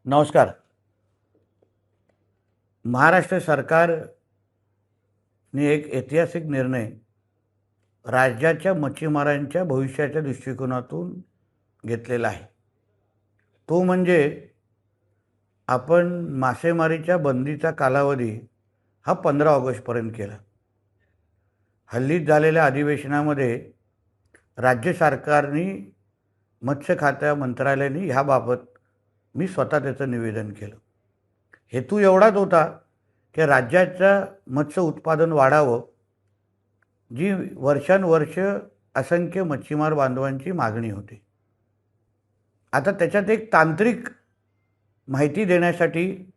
नमस्कार. महाराष्ट्र सरकारने एक ऐतिहासिक निर्णय राज्याच्या मच्छीमारांच्या भविष्याच्या दृष्टिकोनातून घेतलेला आहे. तो म्हणजे आपण मासेमारीच्या बंदीचा कालावधी हा 15 ऑगस्टपर्यंत केला. हल्लीच झालेल्या अधिवेशनामध्ये राज्य सरकारने मत्स्य खात्या मंत्रालयाने ह्याबाबत मी स्वतः त्याचं निवेदन केलं. हेतू एवढाच होता की राज्याचं मत्स्य उत्पादन वाढावं, जी वर्षानुवर्ष असंख्य मच्छीमार बांधवांची मागणी होती. आता त्याच्यात एक तांत्रिक माहिती देण्यासाठी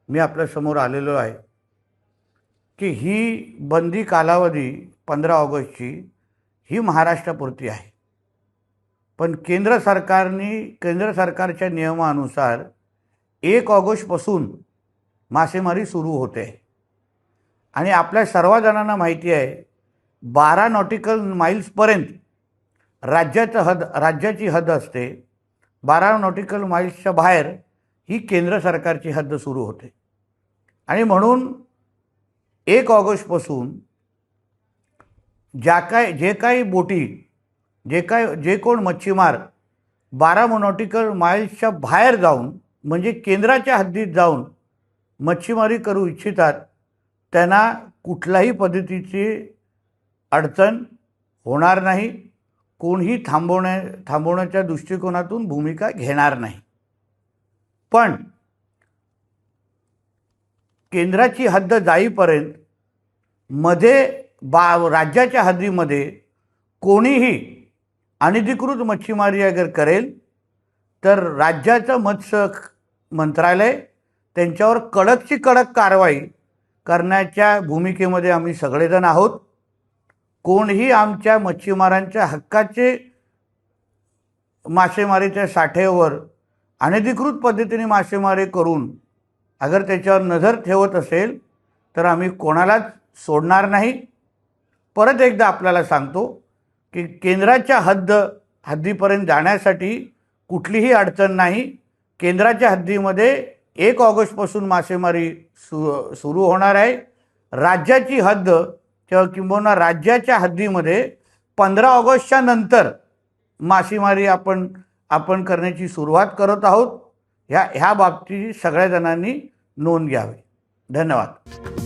मी आपल्यासमोर आलेलो आहे की ही बंदी कालावधी 15 ऑगस्टची ही महाराष्ट्रापुरती आहे. पण केंद्र सरकारच्या नियमानुसार 1 ऑगस्टपासून मासेमारी सुरू होते आणि आपल्या सर्वजणांना माहिती आहे 12 नॉटिकल माईल्सपर्यंत राज्याची हद्द असते. 12 नॉटिकल माईल्सच्या बाहेर ही केंद्र सरकारची हद्द सुरू होते आणि म्हणून 1 ऑगस्टपासून जे काही बोटी जे कोण मच्छीमार 12 नॉटिकल माईल्सच्या बाहेर जाऊन म्हणजे केंद्राच्या हद्दीत जाऊन मच्छीमारी करू इच्छितात त्यांना कुठल्याही पद्धतीची अडचण होणार नाही. कोणीही थांबवण्याच्या दृष्टिकोनातून भूमिका घेणार नाही. पण केंद्राची हद्द जाईपर्यंत मध्ये राज्याच्या हद्दीमध्ये कोणीही अनधिकृत मच्छीमारी अगर करेल तर राज्याचं मत्स्य मंत्रालय त्यांच्यावर कडकची कडक कारवाई करण्याच्या भूमिकेमध्ये आम्ही सगळेजण आहोत. कोणीही आमच्या मच्छीमारांच्या हक्काचे मासेमारीच्या साठ्यावर अनधिकृत पद्धतीने मासेमारी करून अगर त्याच्यावर नजर ठेवत असेल तर आम्ही कोणालाच सोडणार नाही. परत एकदा आपल्याला सांगतो की केंद्राच्या हद्दीपर्यंत जाण्यासाठी कुठलीही अडचण नाही. केंद्राच्या हद्दीमध्ये 1 ऑगस्टपासून मासेमारी सुरू होणार आहे. राज्याची हद्द किंवा राज्याच्या हद्दीमध्ये 15 ऑगस्टच्या नंतर मासेमारी आपण करण्याची सुरुवात करत आहोत. ह्या बाबतीत सगळ्या जणांनी नोंद घ्यावी. धन्यवाद.